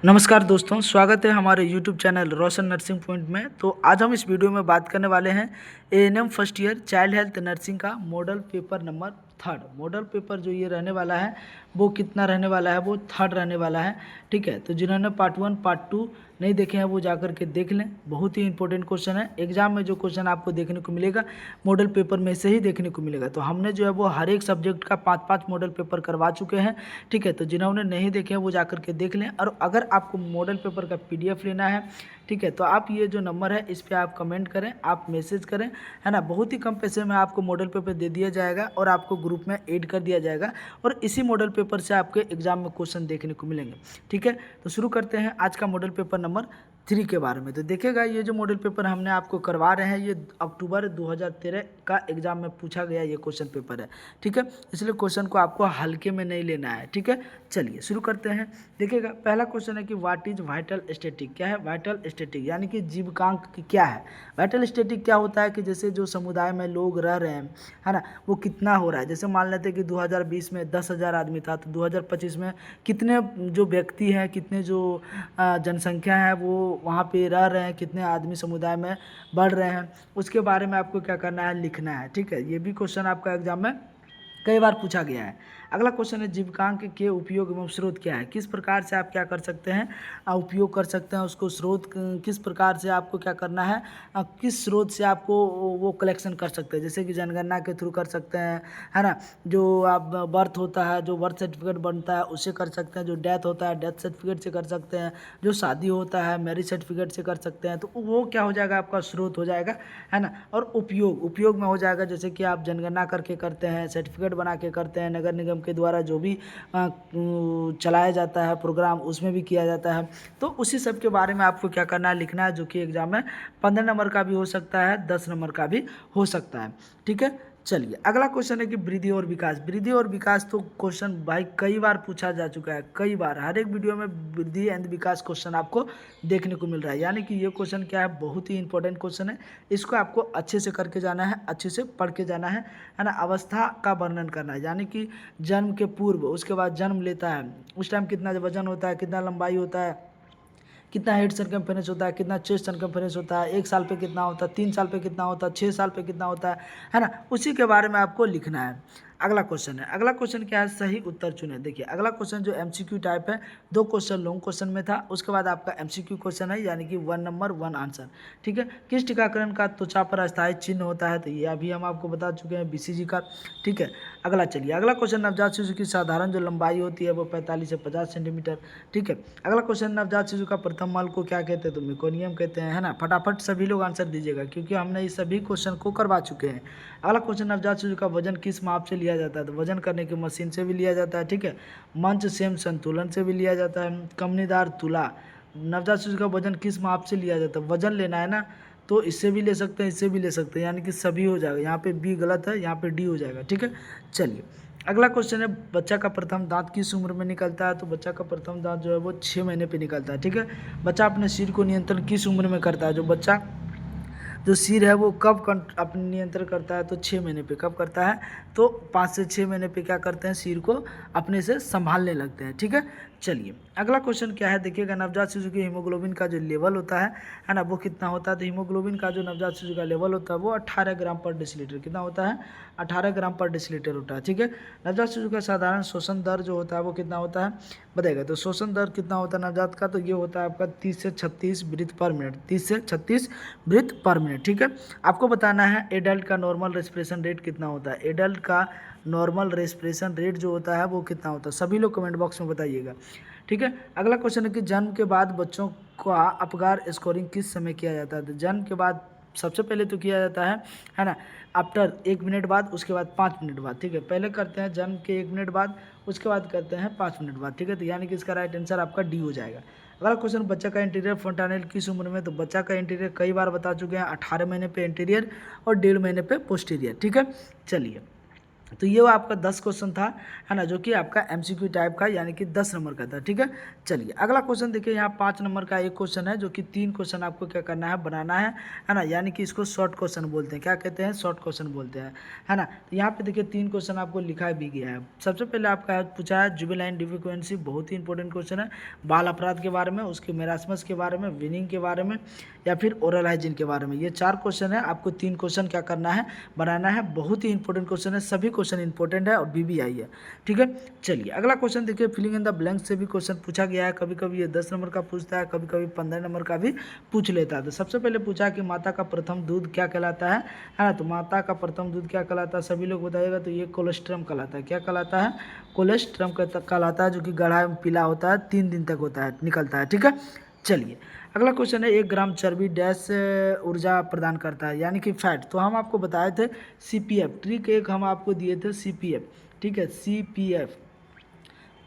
नमस्कार दोस्तों, स्वागत है हमारे YouTube चैनल रोशन नर्सिंग पॉइंट में। तो आज हम इस वीडियो में बात करने वाले हैं ANM first year child health nursing का model paper number third. Model paper जो ये रहने वाला है वो कितना रहने वाला है, वो थर्ड रहने वाला है। ठीक है, तो जिन्होंने पार्ट 1 पार्ट 2 नहीं देखे हैं वो जाकर के देख लें। बहुत ही इंपॉर्टेंट क्वेश्चन है। एग्जाम में जो क्वेश्चन आपको देखने को मिलेगा मॉडल पेपर में से ही देखने को मिलेगा। तो हमने जो है वो हर एक सब्जेक्ट का 5-5 मॉडल पेपर करवा चुके हैं। ठीक है, तो जिन्होंने नहीं देखे हैं वो जाकर के देख लें। और अगर आपको मॉडल पेपर का PDF लेना है, ठीक है, तो आप ये जो नंबर है इस पर आप कमेंट करें, आप मैसेज करें, है ना। बहुत ही कम पैसे में आपको मॉडल पेपर दे दिया जाएगा और आपको ग्रुप में ऐड कर दिया जाएगा और इसी मॉडल पेपर से आपके एग्जाम में क्वेश्चन देखने को मिलेंगे। ठीक है, तो शुरू करते हैं आज का मॉडल पेपर नंबर 3 के बारे में। तो देखिएगा, ये जो मॉडल पेपर हमने आपको करवा रहे हैं ये अक्टूबर 2013 का एग्जाम में पूछा गया ये क्वेश्चन पेपर है। ठीक है, इसलिए क्वेश्चन को आपको हल्के में नहीं लेना है। ठीक है, चलिए शुरू करते हैं। देखिएगा, पहला क्वेश्चन है कि व्हाट इज वाइटल स्टैटिक। क्या है वाइटल स्टैटिक, यानी कि जीवकांक क्या है। वाइटल स्टैटिक क्या होता है कि जैसे जो समुदाय में लोग रह रहे हैं, है ना, वो कितना हो रहा है। जैसे मान लेते हैं कि 2020 में 10,000 आदमी था, तो 2025 में कितने जो व्यक्ति हैं, कितने जो जनसंख्या है वो वहाँ पे रह रहे हैं, कितने आदमी समुदाय में बढ़ रहे हैं, उसके बारे में आपको क्या करना है, लिखना है। ठीक है, ये भी क्वेश्चन आपका एग्जाम में कई बार पूछा गया है। अगला क्वेश्चन है जीवकांक के उपयोग एवं स्रोत क्या है। किस प्रकार से आप क्या कर सकते हैं, उपयोग कर सकते हैं उसको। स्रोत किस प्रकार से आपको क्या करना है, किस स्रोत से आपको वो कलेक्शन कर सकते हैं। जैसे कि जनगणना के थ्रू कर सकते हैं, है ना। जो आप बर्थ होता है, जो बर्थ सर्टिफिकेट बनता है उससे कर सकते हैं। जो डेथ होता है डेथ सर्टिफिकेट से कर सकते हैं। जो शादी होता है मैरिज सर्टिफिकेट से कर सकते हैं। तो वो क्या हो जाएगा, आपका स्रोत हो जाएगा, है ना। और उपयोग में हो जाएगा, जैसे कि आप जनगणना करके करते हैं, सर्टिफिकेट बना के करते हैं, नगर निगम के द्वारा जो भी चलाया जाता है प्रोग्राम उसमें भी किया जाता है। तो उसी सब के बारे में आपको क्या करना है, लिखना है, जो कि एग्जाम में 15 नंबर का भी हो सकता है, 10 नंबर का भी हो सकता है। ठीक है, चलिए अगला क्वेश्चन है कि वृद्धि और विकास। वृद्धि और विकास तो क्वेश्चन भाई कई बार पूछा जा चुका है, कई बार हर एक वीडियो में वृद्धि एंड विकास क्वेश्चन आपको देखने को मिल रहा है। यानी कि ये क्वेश्चन क्या है, बहुत ही इंपॉर्टेंट क्वेश्चन है। इसको आपको अच्छे से करके जाना है, अच्छे से पढ़ के जाना है ना। अवस्था का वर्णन करना है, यानी कि जन्म के पूर्व, उसके बाद जन्म लेता है उस टाइम कितना वजन होता है, कितना लंबाई होता है, कितना हेड सर्कमफेरेंस होता है, कितना चेस्ट सर्कमफेरेंस होता है, 1 साल पे कितना होता है, 3 साल पे कितना होता है, 6 साल पे कितना होता है ना। उसी के बारे में आपको लिखना है। अगला क्वेश्चन है, अगला क्वेश्चन क्या है, सही उत्तर चुने। देखिए अगला क्वेश्चन जो MCQ टाइप है, 2 क्वेश्चन लॉन्ग क्वेश्चन में था, उसके बाद आपका MCQ क्वेश्चन है, यानी कि 1 नंबर 1 आंसर। ठीक है, किस टीकाकरण का त्वचा पर अस्थायी चिन्ह होता है, तो ये अभी हम आपको बता चुके हैं, BCG का। ठीक है, अगला चलिए, अगला क्वेश्चन, नवजात शिशु की साधारण जो लंबाई होती है वो 45 से 50 सेंटीमीटर। ठीक है, अगला क्वेश्चन, नवजात शिशु का प्रथम मल को क्या कहते हैं, तो मेकोनियम कहते हैं, है ना। फटाफट सभी लोग आंसर दीजिएगा क्योंकि हमने इस सभी क्वेश्चन को करवा चुके हैं। अगला क्वेश्चन, नवजात शिशु का वजन किस माप से लिया जाता है, तो वजन करने की मशीन से भी लिया जाता है। ठीक है, मंच सेम संतुलन से भी लिया जाता है। कमनीदार तुला, नवजात शिशु का वजन किस माप से लिया जाता है, वजन लेना है ना, तो इससे भी ले सकते हैं, इससे भी ले सकते हैं, यानी कि सभी हो जाएगा। यहाँ पे B गलत है, यहाँ पे D हो जाएगा। ठीक है, चलिए अगला क्वेश्चन है, बच्चा का प्रथम दांत किस उम्र में निकलता है, तो बच्चा का प्रथम दांत जो है वो 6 महीने पे निकलता है। ठीक है, बच्चा अपने सिर को नियंत्रण किस उम्र में करता है, जो बच्चा जो सिर है वो कब अपने नियंत्रण करता है, तो 6 महीने पे। कब करता है, तो 5 से 6 महीने पे क्या करते हैं, सिर को अपने से संभालने लगते हैं। ठीक है, चलिए अगला क्वेश्चन क्या है, देखिएगा, नवजात शिशु की हीमोग्लोबिन का जो लेवल होता है ना, वो कितना होता है, तो हीमोग्लोबिन का जो नवजात शिशु का लेवल होता है वो 18 ग्राम पर डेसीलीटर। कितना होता है, 18 ग्राम पर डेसीलीटर होता है। ठीक है, नवजात शिशु का साधारण श्वसन दर जो होता है वो कितना होता है, बताइएगा। तो श्वसन दर कितना होता है नवजात का, तो ये होता है आपका 30 से 36 ब्रीथ पर मिनट, 30 से 36 ब्रीथ पर मिनट। ठीक है, आपको बताना है एडल्ट का नॉर्मल रेस्पिरेशन रेट कितना होता है। एडल्ट का नॉर्मल रेस्पिरेशन रेट जो होता है वो कितना होता है, सभी लोग कमेंट बॉक्स में बताइएगा। ठीक है, अगला क्वेश्चन है कि जन्म के बाद बच्चों का अपगार स्कोरिंग किस समय किया जाता है, तो जन्म के बाद सबसे पहले तो किया जाता है ना, आफ्टर 1 मिनट बाद, उसके बाद 5 मिनट बाद। ठीक है, पहले करते हैं जन्म के 1 मिनट बाद, उसके बाद करते हैं 5 मिनट बाद। ठीक है, तो यानी कि इसका राइट आंसर आपका D हो जाएगा। अगला क्वेश्चन, बच्चा का इंटीरियर फंटानेल किस उम्र में, तो बच्चा का इंटीरियर कई बार बता चुके हैं, 18 महीने पे इंटीरियर और 1.5 महीने पे पोस्टीरियर। ठीक है, चलिए तो ये वो आपका 10 क्वेश्चन था, है ना, जो कि आपका एमसीक्यू टाइप का यानी कि 10 नंबर का था। ठीक है, चलिए अगला क्वेश्चन देखिए, यहाँ 5 नंबर का एक क्वेश्चन है जो कि 3 क्वेश्चन आपको क्या करना है, बनाना है ना, यानी कि इसको शॉर्ट क्वेश्चन बोलते हैं। क्या कहते हैं? शॉर्ट क्वेश्चन बोलते हैं, है ना। तो यहाँ पे देखिए 3 क्वेश्चन आपको लिखा भी गया है। सबसे पहले आपका पूछा है जुवेनाइल डिलिक्वेंसी, बहुत ही इंपॉर्टेंट क्वेश्चन है, बाल अपराध के बारे में, उसके मेरास्मस के बारे में, विनिंग के बारे में, या फिर ओरल हाइजीन के बारे में। ये 4 क्वेश्चन है, आपको 3 क्वेश्चन क्या करना है, बनाना है। बहुत ही इंपॉर्टेंट क्वेश्चन है, सभी क्वेश्चन इंपॉर्टेंट है और बीबीआई है। ठीक है, चलिए अगला क्वेश्चन देखिए, फिलिंग इन द ब्लैंक से भी क्वेश्चन पूछा गया है। कभी कभी ये 10 नंबर का पूछता है, कभी कभी 15 नंबर का भी पूछ लेता है। तो सबसे पहले पूछा कि माता का प्रथम दूध क्या कहलाता है ना। तो माता का प्रथम दूध क्या कहलाता है, सभी लोग बताइएगा। तो ये कोलेस्ट्रम कहलाता है। क्या कहलाता है? कोलेस्ट्रम कहलाता है, जो कि गाढ़ा पीला होता है, 3 दिन तक होता है, निकलता है। ठीक है, चलिए अगला क्वेश्चन है, 1 ग्राम चर्बी डैश ऊर्जा प्रदान करता है, यानी कि फैट। तो हम आपको बताए थे सीपीएफ, ट्रिक एक हम आपको दिए थे सीपीएफ। ठीक है, सीपीएफ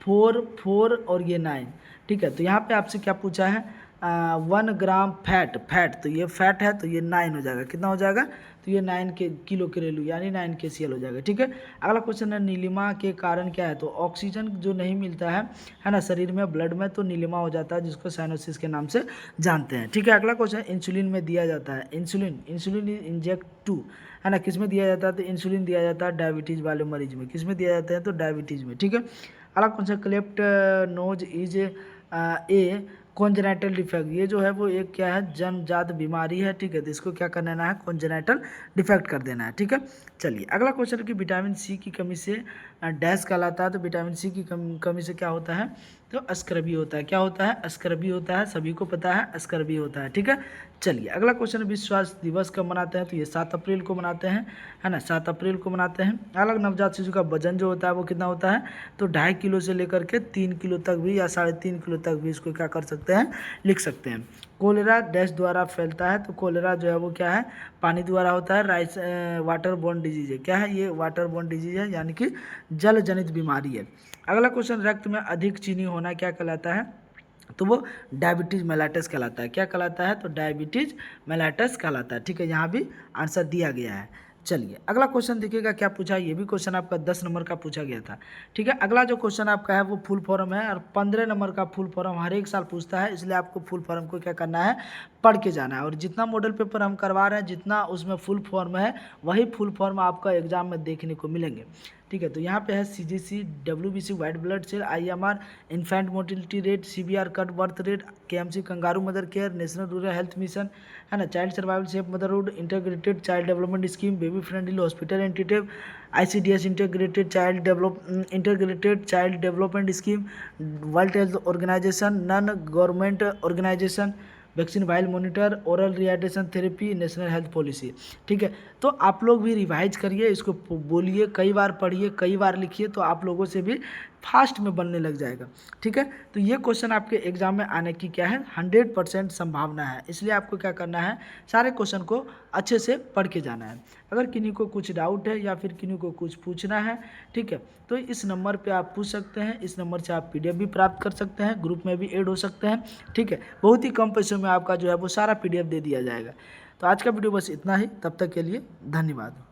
4 और ये 9। ठीक है, तो यहाँ पे आपसे क्या पूछा है, 1 ग्राम फैट, तो ये फैट है, तो ये 9 हो जाएगा। कितना हो जाएगा? तो ये 9 के किलो कैलोरी यानी 9 KCl हो जाएगा। ठीक है, अगला क्वेश्चन है, नीलिमा के कारण क्या है। तो ऑक्सीजन जो नहीं मिलता है ना, शरीर में, ब्लड में, तो नीलिमा हो जाता है, जिसको साइनोसिस के नाम से जानते हैं। ठीक है, अगला क्वेश्चन, इंसुलिन में दिया जाता है, इंसुलिन इंजेक्ट टू, है ना, किस में दिया जाता है? तो इंसुलिन दिया जाता है डायबिटीज़ वाले मरीज में। किस में दिया जाता है? तो डायबिटीज़ में। ठीक है, अगला कौन सा, cleft nose is a congenital defect, ये जो है वो एक क्या है, जन्मजात बीमारी है। ठीक है, तो इसको क्या करना है, कॉन्जेनाइटल डिफेक्ट कर देना है। ठीक है, चलिए अगला क्वेश्चन कि विटामिन सी की कमी से डैश कहलाता है। तो विटामिन सी की कमी से क्या होता है? तो स्कर्वी होता है। क्या होता है? स्कर्वी होता है, सभी को पता है स्कर्वी होता है। ठीक है, चलिए अगला क्वेश्चन, विश्व स्वास्थ्य दिवस कब मनाते हैं। तो ये 7 अप्रैल को मनाते हैं, है ना, 7 अप्रैल को मनाते हैं। अलग नवजात शिशु का वजन जो होता है वो कितना होता है? तो 2.5 किलो से लेकर के 3 किलो तक भी, या 3.5 किलो तक भी इसको क्या कर सकते हैं, लिख सकते हैं। कोलेरा डैश द्वारा फैलता है। तो कोलेरा जो है वो क्या है, पानी द्वारा होता है, वाटर बोर्न डिजीज है। क्या है ये? वाटर बोर्न डिजीज है, यानी कि जल जनित बीमारी है। अगला क्वेश्चन, रक्त में अधिक चीनी होना क्या कहलाता है। तो वो डायबिटीज़ मेलाइटस कहलाता है। क्या कहलाता है? तो डायबिटीज़ मेलाइटस कहलाता है। ठीक है, यहाँ भी आंसर दिया गया है। चलिए अगला क्वेश्चन देखिएगा क्या पूछा है, ये भी क्वेश्चन आपका 10 नंबर का पूछा गया था। ठीक है, अगला जो क्वेश्चन आपका है वो फुल फॉर्म है, और 15 नंबर का फुल फॉर्म हर एक साल पूछता है, इसलिए आपको फुल फॉर्म को क्या करना है, पढ़ के जाना है। और जितना मॉडल पेपर हम करवा रहे हैं, जितना उसमें फुल फॉर्म है, वही फुल फॉर्म आपका एग्जाम में देखने को मिलेंगे। ठीक है, तो यहाँ पे है CGC, WBC white blood cell, IMR infant mortality rate, CBR cut birth rate, KMC kangaroo mother care, national rural health mission, है ना, child survival safe motherhood, integrated child development scheme, baby friendly hospital initiative, ICDS integrated child development scheme, world health organisation, non government organisation, vaccine vial monitor, oral rehydration therapy, national health policy. ठीक है, तो आप लोग भी revise करिए, इसको बोलिए, कई बार पढ़िए, कई बार लिखिए, तो आप लोगों से भी फास्ट में बनने लग जाएगा। ठीक है, तो ये क्वेश्चन आपके एग्जाम में आने की क्या है, 100% संभावना है। इसलिए आपको क्या करना है, सारे क्वेश्चन को अच्छे से पढ़ के जाना है। अगर किन्हीं को कुछ डाउट है या फिर किन्हीं को कुछ पूछना है, ठीक है, तो इस नंबर पे आप पूछ सकते हैं। इस नंबर से आप PDF भी प्राप्त कर सकते हैं, ग्रुप में भी ऐड हो सकते हैं। ठीक है, बहुत ही कम पैसों में आपका जो है वो सारा PDF दे दिया जाएगा। तो आज का वीडियो बस इतना ही, तब तक के लिए धन्यवाद।